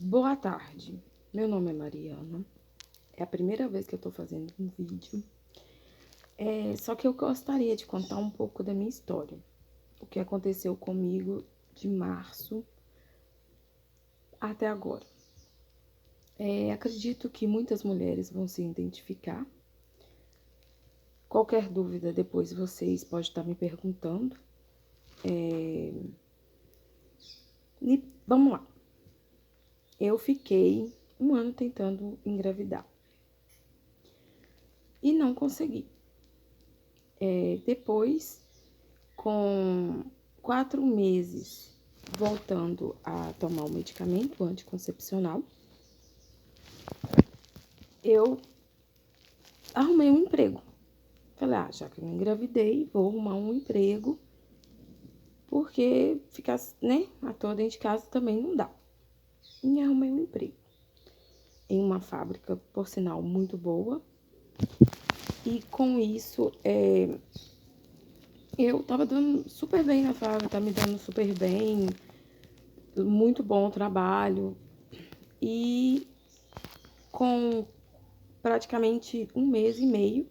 Boa tarde, meu nome é Mariana, é a primeira vez que eu tô fazendo um vídeo, só que eu gostaria de contar um pouco da minha história, o que aconteceu comigo de março até agora. Acredito que muitas mulheres vão se identificar. Qualquer dúvida depois vocês podem estar me perguntando. E vamos lá. Eu fiquei um ano tentando engravidar e não consegui. Depois, com 4 meses voltando a tomar o medicamento anticoncepcional, eu arrumei um emprego. Falei, já que eu engravidei, vou arrumar um emprego, porque ficar, à toa dentro de casa também não dá. E arrumei um emprego em uma fábrica, por sinal, muito boa. E com isso, eu tava dando super bem na fábrica, tá me dando super bem, muito bom o trabalho. E com praticamente 1 mês e meio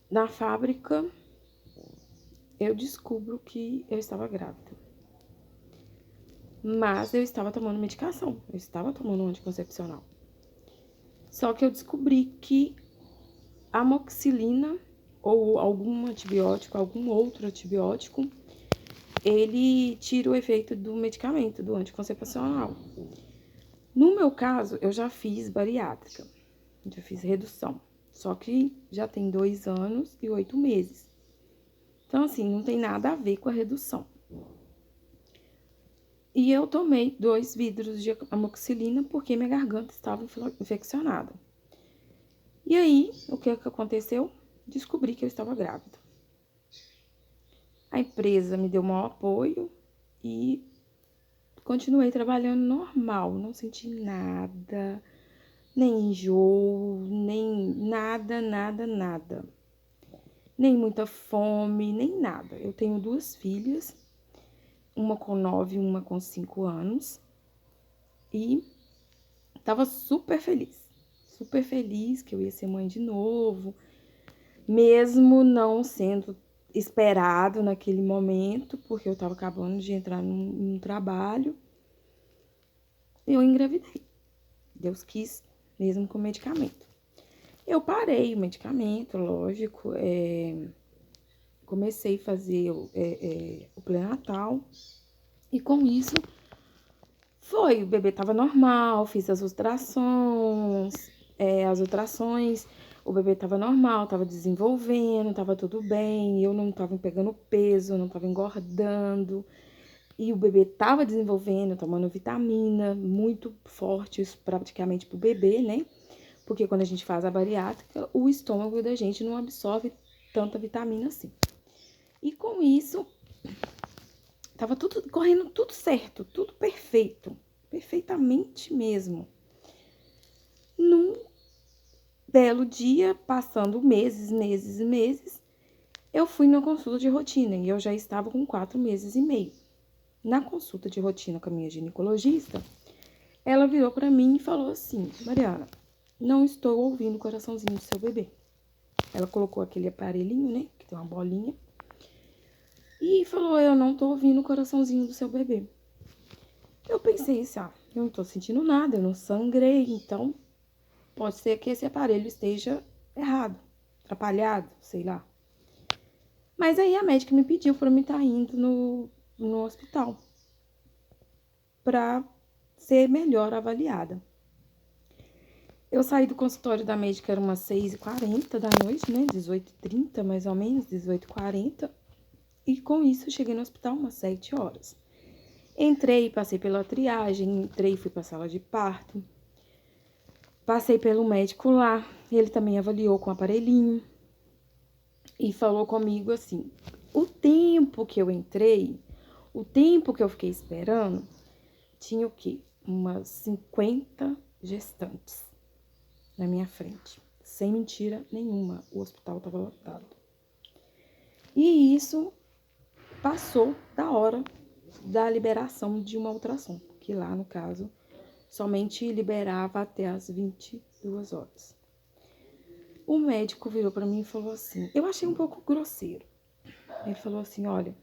na fábrica, eu descubro que eu estava grávida. Mas eu estava tomando medicação, eu estava tomando um anticoncepcional. Só que eu descobri que a amoxicilina ou algum antibiótico, algum outro antibiótico, ele tira o efeito do medicamento, do anticoncepcional. No meu caso, eu já fiz bariátrica, já fiz redução. Só que já tem 2 anos e 8 meses. Então, assim, não tem nada a ver com a redução. E eu tomei 2 vidros de amoxicilina porque minha garganta estava infeccionada. E aí, o que aconteceu? Descobri que eu estava grávida. A empresa me deu maior apoio e continuei trabalhando normal. Não senti nada, nem enjoo, nem nada. Nem muita fome, nem nada. Eu tenho 2 filhas, uma com 9 e uma com 5 anos. E tava super feliz que eu ia ser mãe de novo, mesmo não sendo esperado naquele momento, porque eu tava acabando de entrar num trabalho. Eu engravidei. Deus quis, mesmo com medicamento. Eu parei o medicamento, lógico, comecei a fazer o pré-natal, e com isso o bebê tava normal, fiz as ultrações, o bebê tava normal, tava desenvolvendo, tava tudo bem, eu não tava pegando peso, não tava engordando, e o bebê tava desenvolvendo, tomando vitamina, muito forte, isso praticamente pro bebê, né? Porque quando a gente faz a bariátrica, o estômago da gente não absorve tanta vitamina assim. E com isso, tava tudo correndo tudo certo, tudo perfeito, perfeitamente mesmo. Num belo dia, passando meses, eu fui na consulta de rotina e eu já estava com 4 meses e meio. Na consulta de rotina com a minha ginecologista, ela virou para mim e falou assim: Mariana, não estou ouvindo o coraçãozinho do seu bebê. Ela colocou aquele aparelhinho, né, que tem uma bolinha, e falou: eu não tô ouvindo o coraçãozinho do seu bebê. Eu pensei assim, eu não tô sentindo nada, eu não sangrei, então pode ser que esse aparelho esteja errado, atrapalhado, sei lá. Mas aí a médica me pediu para me estar indo no hospital para ser melhor avaliada. Eu saí do consultório da médica, era umas 6h40 da noite, né? 18h30, mais ou menos, 18h40. E com isso, eu cheguei no hospital umas 7 horas. Entrei, passei pela triagem, fui pra sala de parto. Passei pelo médico lá, ele também avaliou com o aparelhinho. E falou comigo assim, o tempo que eu entrei, o tempo que eu fiquei esperando, tinha o quê? Umas 50 gestantes na minha frente. Sem mentira nenhuma, o hospital estava lotado. E isso passou da hora da liberação de uma ultrassom. que lá, no caso, somente liberava até as 22 horas. O médico virou pra mim e falou assim, eu achei um pouco grosseiro. Ele falou assim, olha,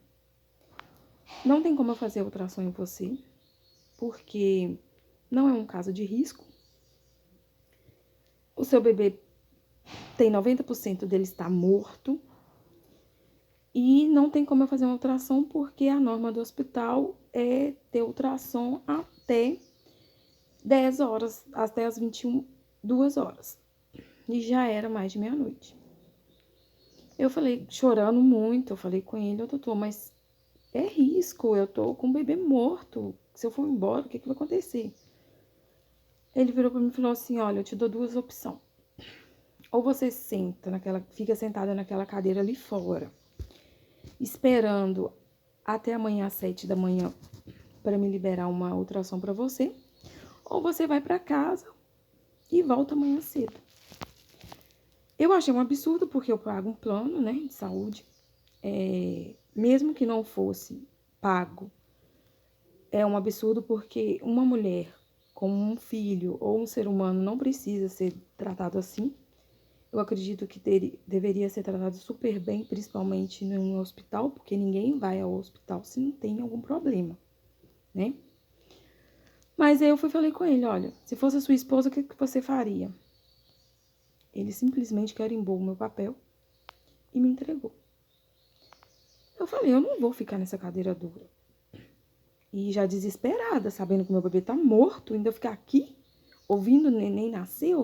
não tem como eu fazer ultrassom em você, porque não é um caso de risco. O seu bebê tem 90% dele está morto. E não tem como eu fazer uma ultrassom, porque a norma do hospital é ter ultrassom até 10 horas, até as 22 horas. E já era mais de meia-noite. Eu falei, chorando muito, eu falei com ele, doutor, mas é risco, eu tô com o bebê morto. Se eu for embora, o que vai acontecer? Ele virou pra mim e falou assim, olha, eu te dou duas opções. Ou você fica sentada naquela cadeira ali fora, esperando até amanhã às 7 da manhã para me liberar uma ultrassom para você, ou você vai para casa e volta amanhã cedo. Eu achei um absurdo, porque eu pago um plano, né, de saúde, mesmo que não fosse pago, é um absurdo porque uma mulher com um filho ou um ser humano não precisa ser tratado assim. Eu acredito que deveria ser tratado super bem, principalmente no hospital, porque ninguém vai ao hospital se não tem algum problema, né? Mas aí eu falei com ele, olha, se fosse a sua esposa, o que você faria? Ele simplesmente carimbou o meu papel e me entregou. Eu falei, eu não vou ficar nessa cadeira dura. E já desesperada, sabendo que meu bebê tá morto, ainda ficar aqui, ouvindo o neném nascer,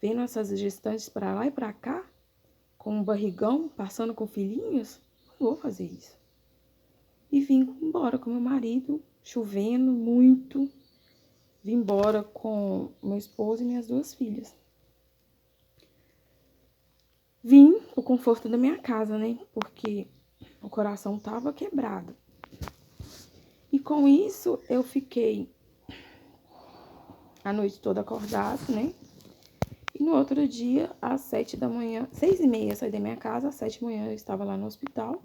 vendo essas gestantes pra lá e pra cá, com um barrigão, passando com filhinhos. Não vou fazer isso. E vim embora com meu marido, chovendo muito. Vim embora com meu esposo e minhas duas filhas. Vim pro conforto da minha casa, né? Porque o coração tava quebrado. E com isso, eu fiquei a noite toda acordada, né? E no outro dia, às 7 da manhã, 6h30, saí da minha casa, às 7 da manhã eu estava lá no hospital.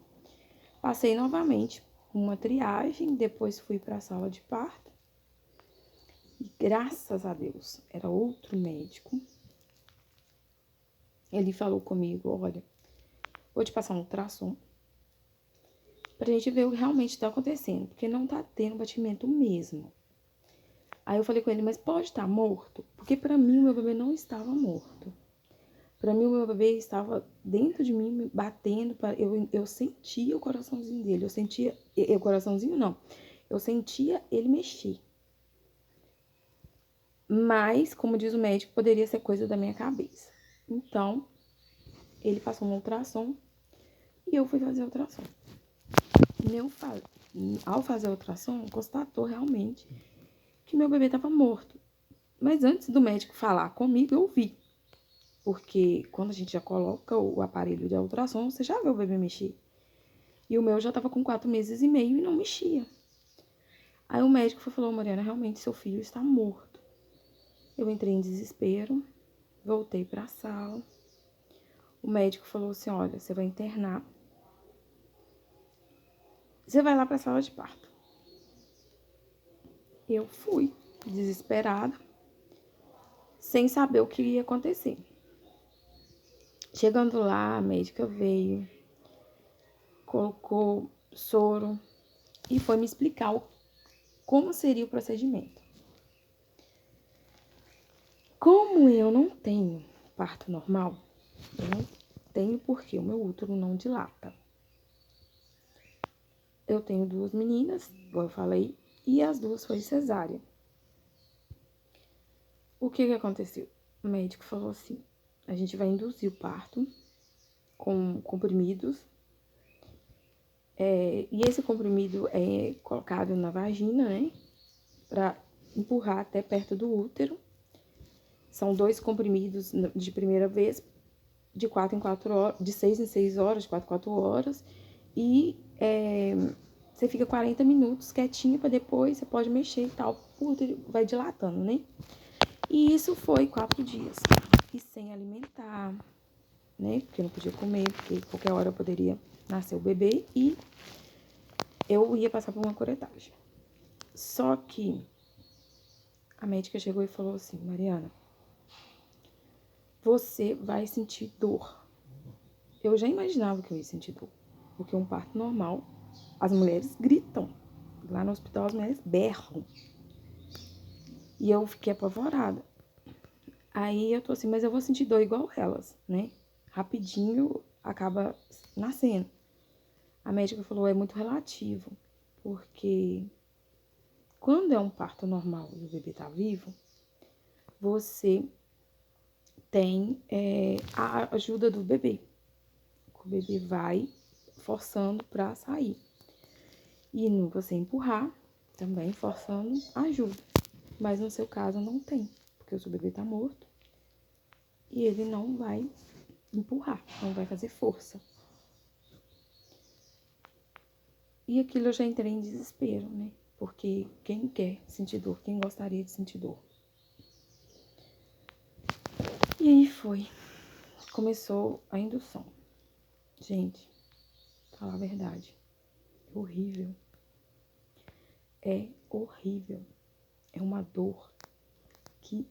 Passei novamente uma triagem, depois fui para a sala de parto. E graças a Deus, era outro médico. Ele falou comigo, olha, vou te passar um ultrassom pra gente ver o que realmente tá acontecendo, porque não tá tendo batimento mesmo. Aí eu falei com ele, mas pode estar morto? Porque pra mim o meu bebê não estava morto. Pra mim o meu bebê estava dentro de mim, batendo, eu sentia o coraçãozinho dele, o coraçãozinho não, eu sentia ele mexer. Mas, como diz o médico, poderia ser coisa da minha cabeça. Então, ele passou um ultrassom e eu fui fazer o ultrassom. Ao fazer a ultrassom, constatou realmente que meu bebê estava morto. Mas antes do médico falar comigo, eu vi. Porque quando a gente já coloca o aparelho de ultrassom, você já vê o bebê mexer. E o meu já estava com 4 meses e meio e não mexia. Aí o médico falou, Mariana, realmente seu filho está morto. Eu entrei em desespero, voltei para a sala. O médico falou assim, olha, você vai internar. Você vai lá para a sala de parto. Eu fui, desesperada, sem saber o que ia acontecer. Chegando lá, a médica veio, colocou soro e foi me explicar como seria o procedimento. Como eu não tenho parto normal, eu não tenho porque o meu útero não dilata. Eu tenho 2 meninas, igual eu falei, e as 2 foi cesárea. O que aconteceu? O médico falou assim, a gente vai induzir o parto com comprimidos. E esse comprimido é colocado na vagina, né? Pra empurrar até perto do útero. São 2 comprimidos de primeira vez, de 4 em 4 horas, de 6 em 6 horas, de 4 em 4 horas. E você fica 40 minutos quietinho pra depois você pode mexer e tal. O útero vai dilatando, né? E isso foi 4 dias. E sem alimentar, né? Porque eu não podia comer, porque qualquer hora poderia nascer o bebê e eu ia passar por uma curetagem. Só que a médica chegou e falou assim: Mariana, você vai sentir dor. Eu já imaginava que eu ia sentir dor, porque um parto normal, as mulheres gritam. Lá no hospital as mulheres berram. E eu fiquei apavorada. Aí eu tô assim, mas eu vou sentir dor igual elas, né? Rapidinho acaba nascendo. A médica falou, é muito relativo, porque quando é um parto normal e o bebê tá vivo, você tem a ajuda do bebê. O bebê vai forçando pra sair. E no você empurrar, também forçando, ajuda. Mas no seu caso não tem, porque o seu bebê tá morto e ele não vai empurrar, não vai fazer força. E aquilo eu já entrei em desespero, né? Porque quem quer sentir dor, quem gostaria de sentir dor? E aí foi. Começou a indução. Gente, falar a verdade, é horrível. É horrível. É uma dor que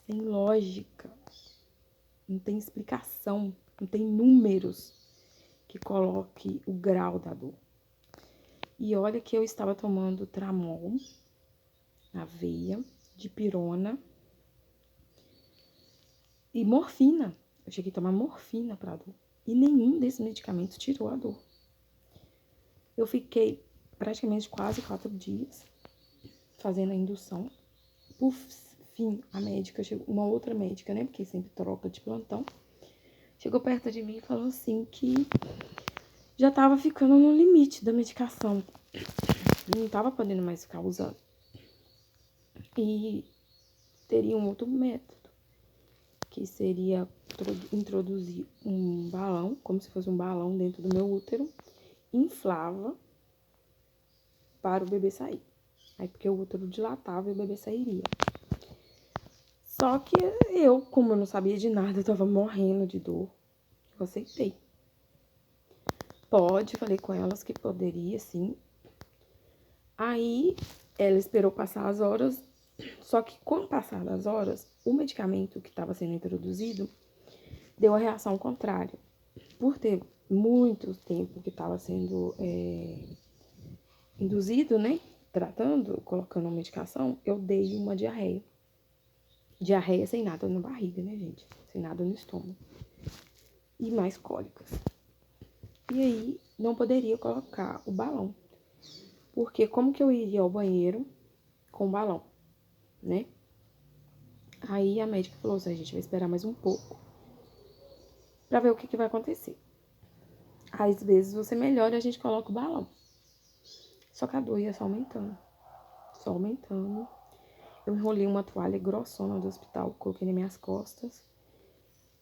sem lógica, não tem explicação, não tem números que coloque o grau da dor. E olha que eu estava tomando Tramol, aveia, dipirona e morfina. Eu cheguei a tomar morfina para dor. E nenhum desses medicamentos tirou a dor. Eu fiquei praticamente quase 4 dias fazendo a indução. Por fim, a médica chegou, uma outra médica, né? Porque sempre troca de plantão. Chegou perto de mim e falou assim que já tava ficando no limite da medicação. Não tava podendo mais ficar usando. E teria um outro método, que seria introduzir um balão, como se fosse um balão dentro do meu útero, inflava para o bebê sair. Aí porque o útero dilatava e o bebê sairia. Só que eu, como eu não sabia de nada, eu tava morrendo de dor, eu aceitei. Falei com elas que poderia, sim. Aí ela esperou passar as horas, só que com o passar das horas, o medicamento que estava sendo introduzido deu a reação contrária. Por ter muito tempo que estava sendo induzido, né? Tratando, colocando a medicação, eu dei uma diarreia. Diarreia sem nada na barriga, né, gente? Sem nada no estômago. E mais cólicas. E aí, não poderia colocar o balão. Porque como que eu iria ao banheiro com o balão, né? Aí a médica falou assim, a gente vai esperar mais um pouco pra ver o que vai acontecer. Às vezes você melhora e a gente coloca o balão. Só que a dor ia só aumentando. Só aumentando. Eu enrolei uma toalha grossona do hospital, coloquei nas minhas costas.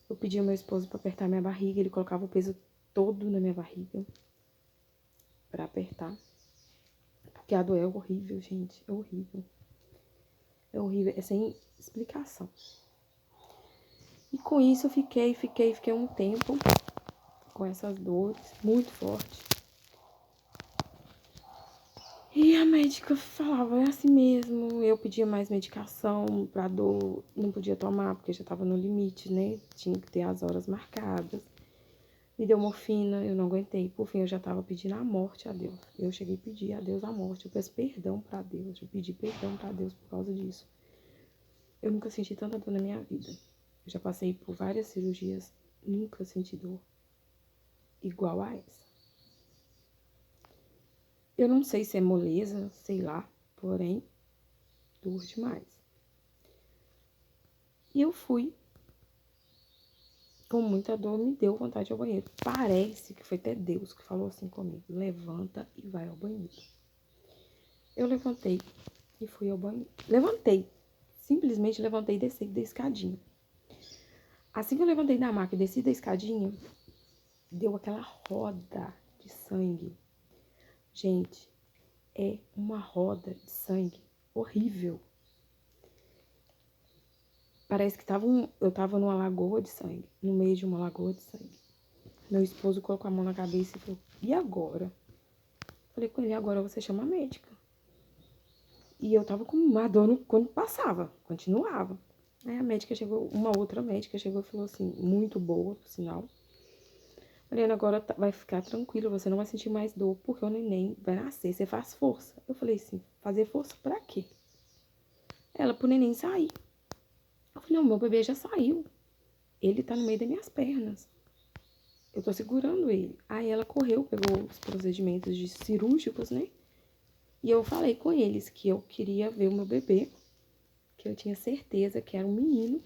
Eu pedi ao meu esposo pra apertar minha barriga, ele colocava o peso todo na minha barriga pra apertar. Porque a dor é horrível, gente. É horrível. É horrível. É sem explicação. E com isso eu fiquei um tempo com essas dores muito fortes. E a médica falava, é assim mesmo. Eu pedia mais medicação pra dor, não podia tomar porque já tava no limite, né? Tinha que ter as horas marcadas. Me deu morfina, eu não aguentei. Por fim, eu já tava pedindo a morte a Deus. Eu cheguei a pedir a Deus a morte. Eu peço perdão pra Deus. Eu pedi perdão pra Deus por causa disso. Eu nunca senti tanta dor na minha vida. Eu já passei por várias cirurgias, nunca senti dor igual a essa. Eu não sei se é moleza, sei lá, porém, dor demais. E eu fui, com muita dor, me deu vontade de ir ao banheiro. Parece que foi até Deus que falou assim comigo, levanta e vai ao banheiro. Eu levantei e fui ao banheiro. Levantei, simplesmente levantei e desci da escadinha. Assim que eu levantei da maca e desci da escadinha, deu aquela roda de sangue. Gente, é uma roda de sangue horrível. Parece que eu tava numa lagoa de sangue, no meio de uma lagoa de sangue. Meu esposo colocou a mão na cabeça e falou, e agora? Falei com ele, agora você chama a médica. E eu tava com uma dor quando passava, continuava. Aí a médica chegou, uma outra médica chegou e falou assim, muito boa, por sinal. Mariana, agora vai ficar tranquilo, você não vai sentir mais dor, porque o neném vai nascer, você faz força. Eu falei assim, fazer força pra quê? Ela, pro neném sair. Eu falei, não, meu bebê já saiu. Ele tá no meio das minhas pernas. Eu tô segurando ele. Aí ela correu, pegou os procedimentos de cirúrgicos, né? E eu falei com eles que eu queria ver o meu bebê, que eu tinha certeza que era um menino.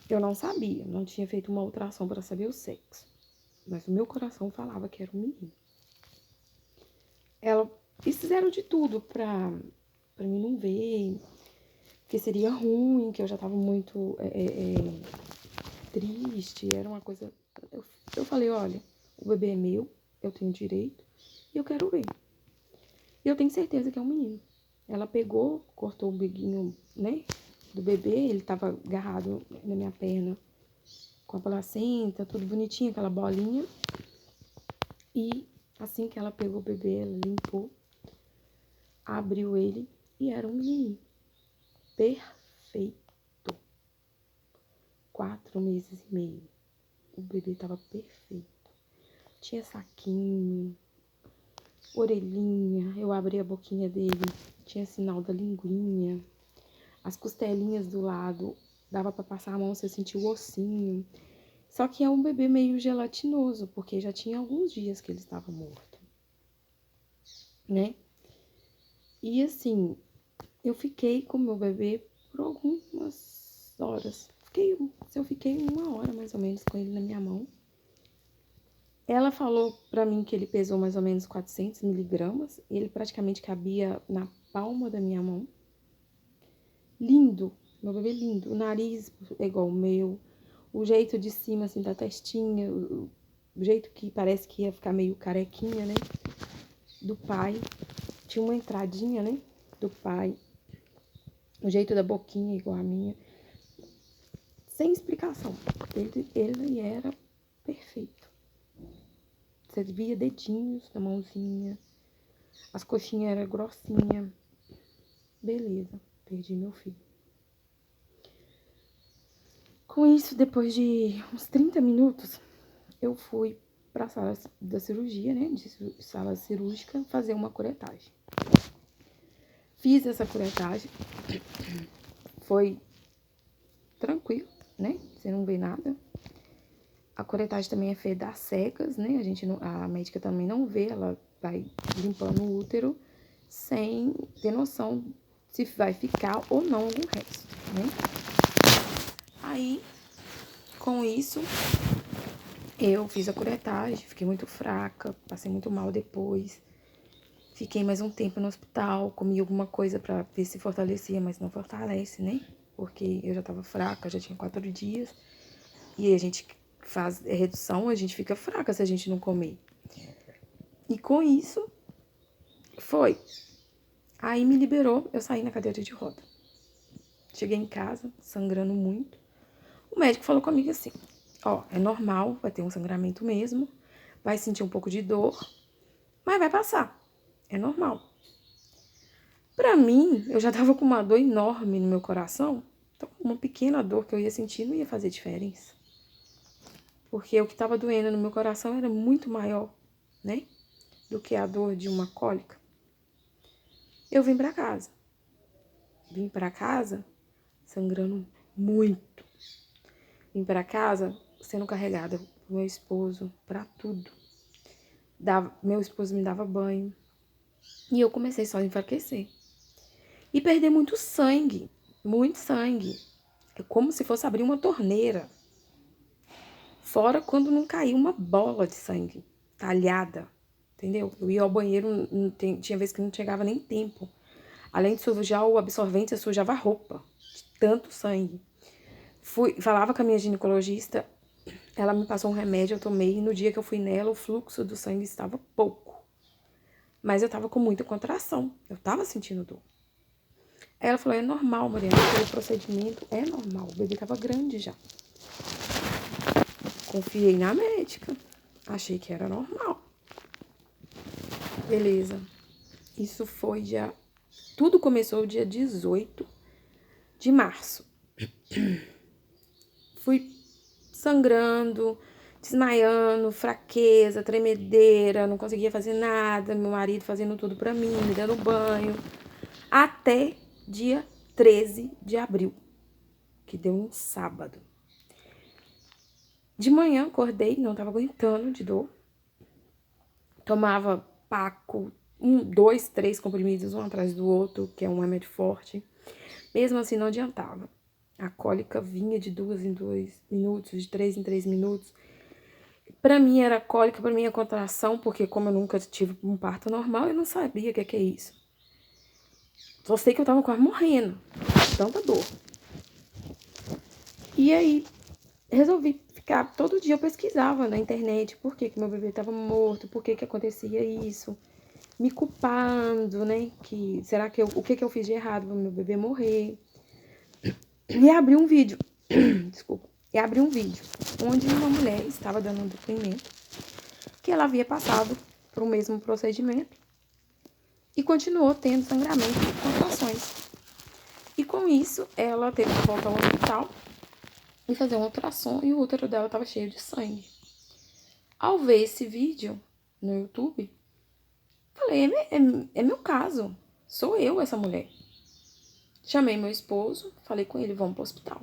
Eu não sabia, não tinha feito uma ultrassom para saber o sexo. Mas o meu coração falava que era um menino. Eles fizeram de tudo pra mim não ver, que seria ruim, que eu já tava muito triste, era uma coisa... Eu falei, olha, o bebê é meu, eu tenho direito, e eu quero ver. E eu tenho certeza que é um menino. Ela pegou, cortou o biguinho, né, do bebê, ele tava agarrado na minha perna com a placenta, tudo bonitinho, aquela bolinha. E assim que ela pegou o bebê, ela limpou, abriu ele e era um menino. Perfeito. 4 meses e meio. O bebê tava perfeito. Tinha saquinho, orelhinha, eu abri a boquinha dele, tinha sinal da linguinha, as costelinhas do lado, dava pra passar a mão, você sentia o ossinho. Só que é um bebê meio gelatinoso, porque já tinha alguns dias que ele estava morto, né? E assim, eu fiquei com o meu bebê por algumas horas. Eu fiquei 1 hora mais ou menos com ele na minha mão. Ela falou pra mim que ele pesou mais ou menos 400 miligramas. Ele praticamente cabia na palma da minha mão. Lindo, meu bebê lindo. O nariz é igual o meu. O jeito de cima, assim, da testinha. O jeito que parece que ia ficar meio carequinha, né? Do pai. Tinha uma entradinha, né? Do pai. O jeito da boquinha igual a minha. Sem explicação. Ele era perfeito. Você via dedinhos na mãozinha. As coxinhas eram grossinhas. Beleza, perdi meu filho. Com isso, depois de uns 30 minutos, eu fui pra sala da cirurgia, né? De sala cirúrgica, fazer uma curetagem. Fiz essa curetagem. Foi tranquilo, né? Você não vê nada. A curetagem também é feita às cegas, né? A médica também não vê, ela vai limpando o útero sem ter noção se vai ficar ou não algum resto, né? Aí, com isso, eu fiz a curetagem, fiquei muito fraca, passei muito mal depois. Fiquei mais um tempo no hospital, comi alguma coisa pra ver se fortalecia, mas não fortalece, né? Porque eu já tava fraca, já tinha 4 dias. E aí a gente faz redução, a gente fica fraca se a gente não comer. E com isso, foi. Aí me liberou, eu saí na cadeira de roda. Cheguei em casa, sangrando muito. O médico falou comigo assim, ó, é normal, vai ter um sangramento mesmo, vai sentir um pouco de dor, mas vai passar, é normal. Pra mim, eu já tava com uma dor enorme no meu coração, então uma pequena dor que eu ia sentir não ia fazer diferença. Porque o que tava doendo no meu coração era muito maior, né, do que a dor de uma cólica. Eu vim pra casa. Vim pra casa sangrando muito. Vim pra casa sendo carregada pro meu esposo, pra tudo. Meu esposo me dava banho. E eu comecei só a enfraquecer. E perder muito sangue. Muito sangue. É como se fosse abrir uma torneira. Fora quando não caiu uma bola de sangue talhada. Entendeu? Eu ia ao banheiro, tinha vezes que não chegava nem tempo. Além de sujar o absorvente, eu sujava a roupa. De tanto sangue. Falava com a minha ginecologista, ela me passou um remédio, eu tomei, e no dia que eu fui nela, o fluxo do sangue estava pouco. Mas eu tava com muita contração, eu tava sentindo dor. Aí ela falou, é normal, Mariana, pelo procedimento, é normal, o bebê tava grande já. Confiei na médica, achei que era normal. Beleza, isso foi dia Tudo começou dia 18 de março. Fui sangrando, desmaiando, fraqueza, tremedeira, não conseguia fazer nada, meu marido fazendo tudo pra mim, me dando banho, até dia 13 de abril, que deu um sábado. De manhã acordei, não tava aguentando de dor, tomava Paco, 2, 3 comprimidos, um atrás do outro, que é um remédio forte, mesmo assim não adiantava. A cólica vinha de 2 em 2 minutos, de 3 em 3 minutos. Pra mim era cólica, pra mim é contração, porque como eu nunca tive um parto normal, eu não sabia o que é isso. Só sei que eu tava quase morrendo, tanta dor. E aí, resolvi ficar, todo dia eu pesquisava na internet por que meu bebê tava morto, por que acontecia isso, me culpando, né, será que o que eu fiz de errado pro meu bebê morrer. E abri um vídeo, desculpa, onde uma mulher estava dando um depoimento que ela havia passado por o mesmo procedimento e continuou tendo sangramento e contrações. E com isso, ela teve que voltar ao hospital e fazer um ultrassom e o útero dela estava cheio de sangue. Ao ver esse vídeo no YouTube, falei, é meu caso, sou eu essa mulher. Chamei meu esposo, falei com ele, vamos pro hospital.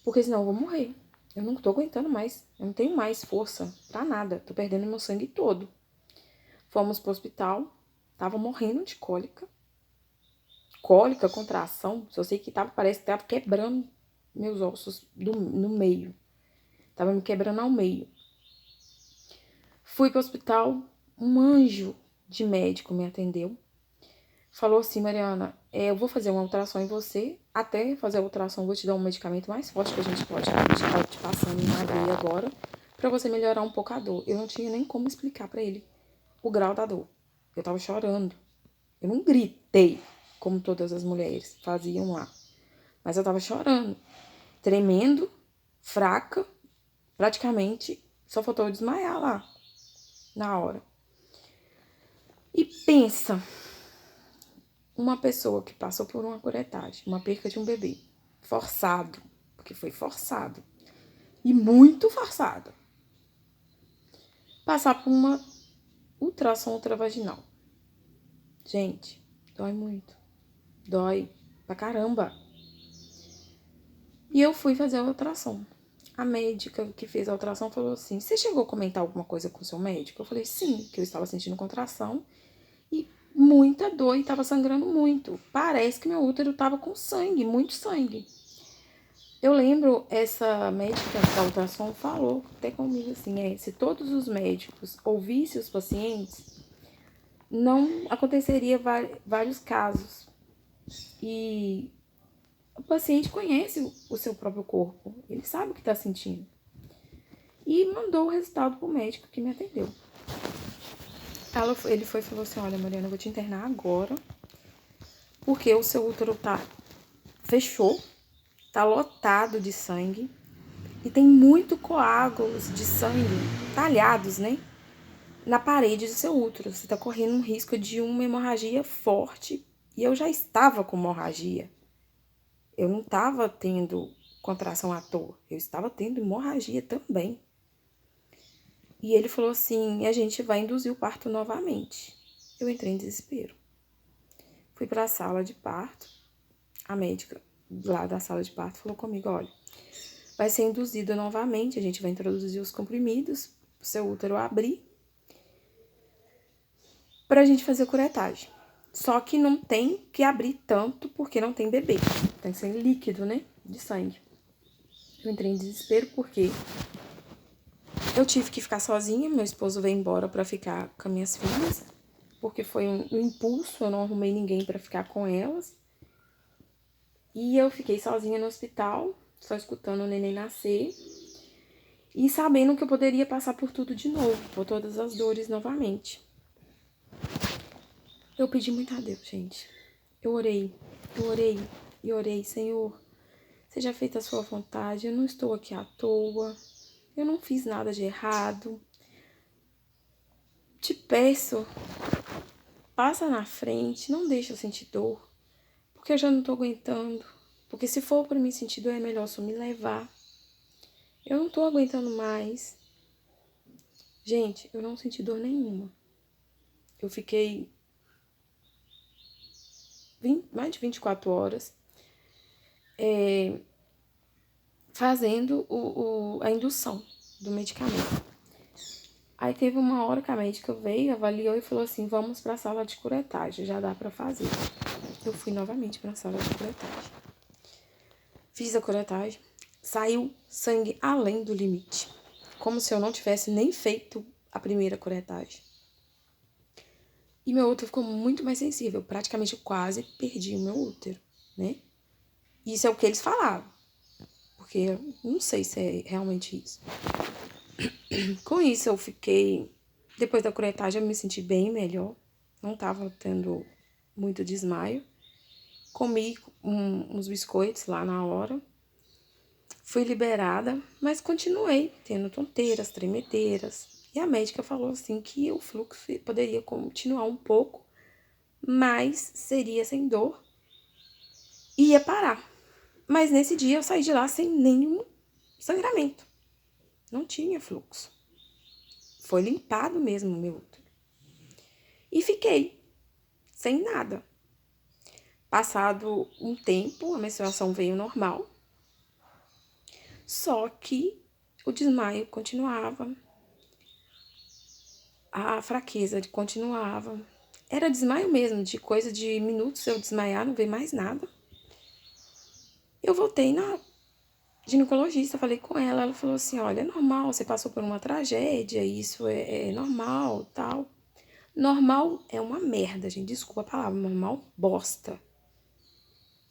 Porque senão eu vou morrer. Eu não tô aguentando mais, eu não tenho mais força pra nada, tô perdendo meu sangue todo. Fomos pro hospital, tava morrendo de cólica. Cólica, contração, só sei que parece que tava quebrando meus ossos no meio. Tava me quebrando ao meio. Fui pro hospital, um anjo de médico me atendeu. Falou assim, Mariana, eu vou fazer uma ultrassom em você. Até fazer a ultrassom, vou te dar um medicamento mais forte que a gente pode estar te passando em madeira agora, pra você melhorar um pouco a dor. Eu não tinha nem como explicar pra ele o grau da dor. Eu tava chorando. Eu não gritei, como todas as mulheres faziam lá. Mas eu tava chorando, tremendo, fraca, praticamente só faltou eu desmaiar lá, na hora. E pensa, uma pessoa que passou por uma curetagem, uma perca de um bebê, forçado, porque foi forçado, e muito forçado, passar por uma ultrassom ultravaginal. Gente, dói muito. Dói pra caramba. E eu fui fazer a ultrassom. A médica que fez a ultrassom falou assim, você chegou a comentar alguma coisa com o seu médico? Eu falei, sim, que eu estava sentindo contração e muita dor e estava sangrando muito. Parece que meu útero estava com sangue, muito sangue. Eu lembro, essa médica da ultrassom falou até comigo assim, se todos os médicos ouvissem os pacientes, não aconteceria vários casos. E o paciente conhece o seu próprio corpo, ele sabe o que está sentindo. E mandou o resultado pro médico que me atendeu. Ele foi e falou assim, olha, Mariana, eu vou te internar agora, porque o seu útero fechou, tá lotado de sangue, e tem muito coágulos de sangue talhados, né, na parede do seu útero. Você tá correndo um risco de uma hemorragia forte, e eu já estava com hemorragia. Eu não estava tendo contração à toa, eu estava tendo hemorragia também. E ele falou assim, a gente vai induzir o parto novamente. Eu entrei em desespero. Fui para a sala de parto. A médica lá da sala de parto falou comigo, olha, vai ser induzido novamente, a gente vai introduzir os comprimidos, o seu útero abrir, pra gente fazer curetagem. Só que não tem que abrir tanto, porque não tem bebê. Tem que ser líquido, né, de sangue. Eu entrei em desespero porque eu tive que ficar sozinha, meu esposo veio embora pra ficar com as minhas filhas, porque foi um impulso, eu não arrumei ninguém pra ficar com elas. E eu fiquei sozinha no hospital, só escutando o neném nascer, e sabendo que eu poderia passar por tudo de novo, por todas as dores novamente. Eu pedi muito a Deus, gente. Eu orei, e orei, Senhor, seja feita a sua vontade, eu não estou aqui à toa, eu não fiz nada de errado. Te peço passa na frente, não deixa eu sentir dor, porque eu já não tô aguentando. Porque se for pra mim sentir dor, é melhor só me levar. Eu não tô aguentando mais. Gente, eu não senti dor nenhuma. Eu fiquei mais de 24 horas fazendo a indução do medicamento. Aí teve uma hora que a médica veio, avaliou e falou assim, vamos pra sala de curetagem, já dá pra fazer. Eu fui novamente pra sala de curetagem. Fiz a curetagem, saiu sangue além do limite. Como se eu não tivesse nem feito a primeira curetagem. E meu útero ficou muito mais sensível. Praticamente eu quase perdi o meu útero, né? Isso é o que eles falavam. Porque eu não sei se é realmente isso. Com isso eu fiquei... Depois da curetagem eu me senti bem melhor. Não tava tendo muito desmaio. Comi uns biscoitos lá na hora. Fui liberada, mas continuei tendo tonteiras, tremedeiras. E a médica falou assim que o fluxo poderia continuar um pouco, mas seria sem dor e ia parar. Mas nesse dia eu saí de lá sem nenhum sangramento. Não tinha fluxo. Foi limpado mesmo o meu útero. E fiquei sem nada. Passado um tempo, a menstruação veio normal. Só que o desmaio continuava. A fraqueza continuava. Era desmaio mesmo, de coisa de minutos eu desmaiar, não ver mais nada. Eu voltei na ginecologista, falei com ela, ela falou assim, olha, é normal, você passou por uma tragédia, isso é normal, tal. Normal é uma merda, gente, desculpa a palavra, normal bosta.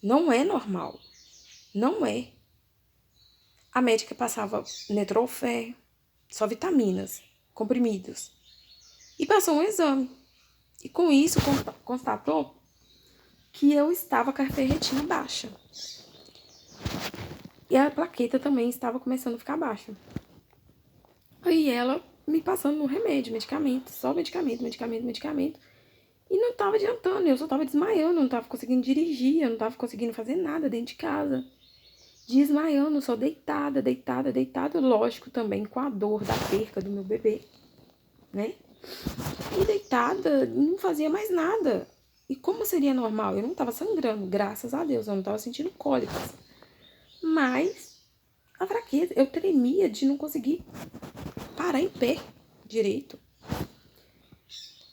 Não é normal, não é. A médica passava Netrofé, só vitaminas, comprimidos. E passou um exame. E com isso constatou que eu estava com a ferritina baixa. E a plaqueta também estava começando a ficar baixa. Aí ela me passando um remédio, medicamento, só medicamento. E não estava adiantando, eu só estava desmaiando, não estava conseguindo dirigir, eu não estava conseguindo fazer nada dentro de casa. Desmaiando, só deitada, lógico também com a dor da perca do meu bebê, né? E deitada, não fazia mais nada. E como seria normal? Eu não estava sangrando, graças a Deus, eu não estava sentindo cólicas. Mas a fraqueza, eu tremia de não conseguir parar em pé direito.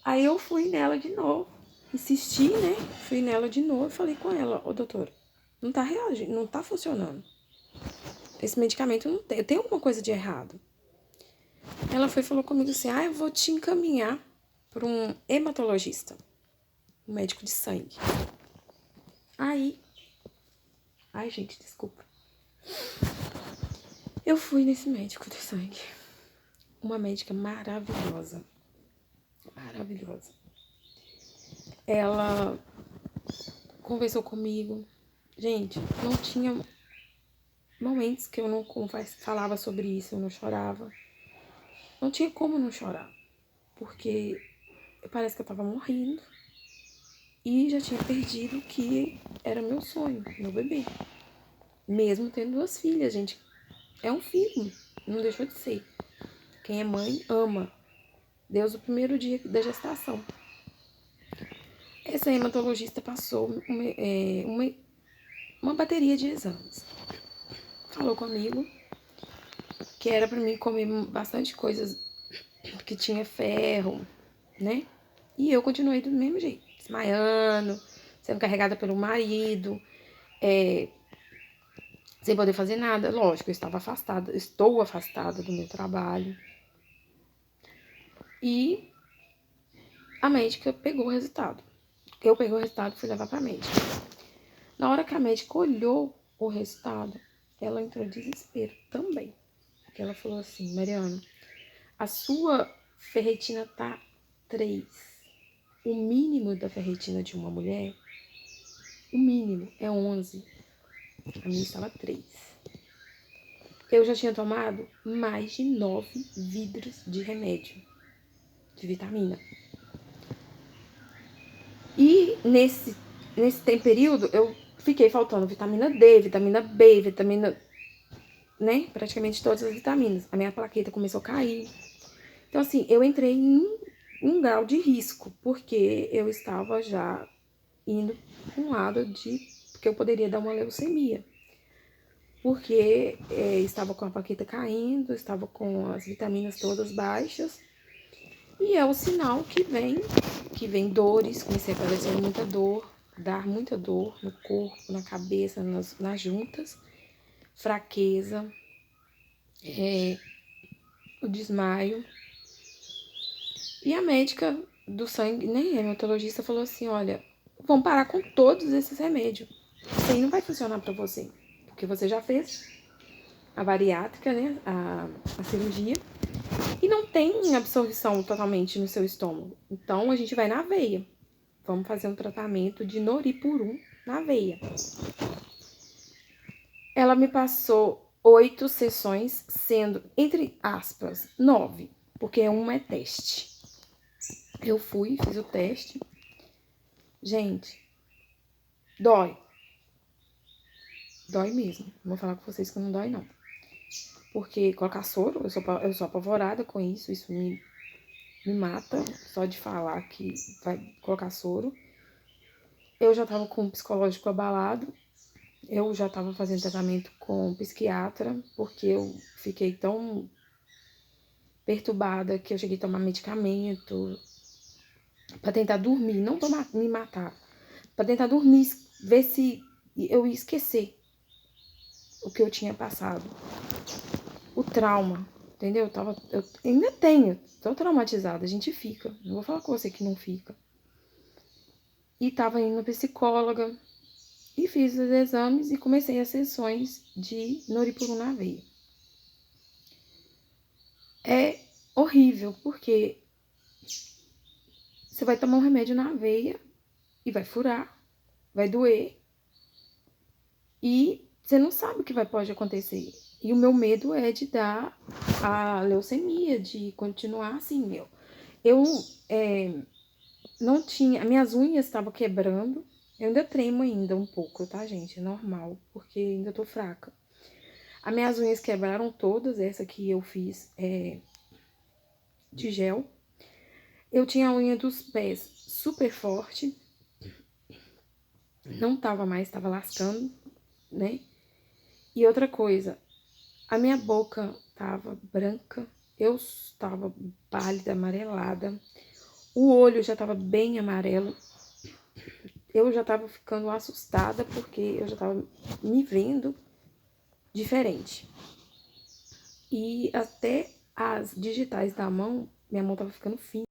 Aí eu fui nela de novo, insisti, né? Fui nela de novo e falei com ela, ô doutora, não tá reagindo, não tá funcionando. Esse medicamento não tem, tem alguma coisa de errado. Ela foi e falou comigo assim, eu vou te encaminhar para um hematologista, um médico de sangue. Ai, gente, desculpa. Eu fui nesse médico de sangue. Uma médica maravilhosa. Maravilhosa. Ela conversou comigo. Gente, não tinha momentos que eu não falava sobre isso, eu não chorava. Não tinha como não chorar. Porque parece que eu tava morrendo. E já tinha perdido o que era meu sonho, meu bebê. Mesmo tendo 2 filhas, gente. É um filho, não deixou de ser. Quem é mãe, ama. Desde o primeiro dia da gestação. Essa hematologista passou uma bateria de exames. Falou comigo que era pra mim comer bastante coisas que tinha ferro, né? E eu continuei do mesmo jeito, desmaiando, sendo carregada pelo marido, sem poder fazer nada. Lógico, eu estou afastada do meu trabalho. E a médica pegou o resultado. Eu peguei o resultado e fui levar pra médica. Na hora que a médica olhou o resultado, ela entrou em desespero também. Porque ela falou assim, Mariana, a sua ferritina tá 3. O mínimo da ferritina de uma mulher, o mínimo é 11. A minha estava 3. Eu já tinha tomado mais de 9 vidros de remédio, de vitamina. nesse período, eu fiquei faltando vitamina D, vitamina B, vitamina, né? Praticamente todas as vitaminas. A minha plaqueta começou a cair. Então, assim, eu entrei em um grau de risco, porque eu estava já indo para um lado de que eu poderia dar uma leucemia. Porque estava com a plaqueta caindo, estava com as vitaminas todas baixas. E é o sinal que vem dores, comecei a aparecer muita dor, dar muita dor no corpo, na cabeça, nas juntas, fraqueza, o desmaio. E a médica do sangue, nem a hematologista, falou assim, olha, vamos parar com todos esses remédios. Isso aí não vai funcionar pra você, porque você já fez a bariátrica, né, a cirurgia, e não tem absorção totalmente no seu estômago. Então, a gente vai na veia. Vamos fazer um tratamento de Noripurum na veia. Ela me passou 8 sessões, sendo, entre aspas, 9, porque uma é teste. Eu fui, fiz o teste. Gente, dói. Dói mesmo. Não vou falar com vocês que não dói, não. Porque colocar soro, eu sou apavorada com isso. Isso me mata, só de falar que vai colocar soro. Eu já tava com o psicológico abalado. Eu já tava fazendo tratamento com psiquiatra, porque eu fiquei tão perturbada que eu cheguei a tomar medicamento pra tentar dormir, não pra me matar, pra tentar dormir, ver se eu ia esquecer o que eu tinha passado. O trauma, entendeu? Eu ainda tenho, tô traumatizada, a gente fica. Não vou falar com você que não fica. E tava indo na psicóloga e fiz os exames e comecei as sessões de Noripurum na veia. É horrível, porque você vai tomar um remédio na veia e vai furar, vai doer. E você não sabe o que pode acontecer. E o meu medo é de dar a leucemia, de continuar assim. Eu não tinha... Minhas unhas estavam quebrando. Eu ainda tremo ainda um pouco, tá, gente? É normal, porque ainda tô fraca. As minhas unhas quebraram todas. Essa que eu fiz de gel. Eu tinha a unha dos pés super forte. Não tava mais, tava lascando, né? E outra coisa, a minha boca tava branca, eu estava pálida, amarelada, o olho já tava bem amarelo, eu já tava ficando assustada porque eu já tava me vendo diferente. E até as digitais da mão, minha mão tava ficando fina.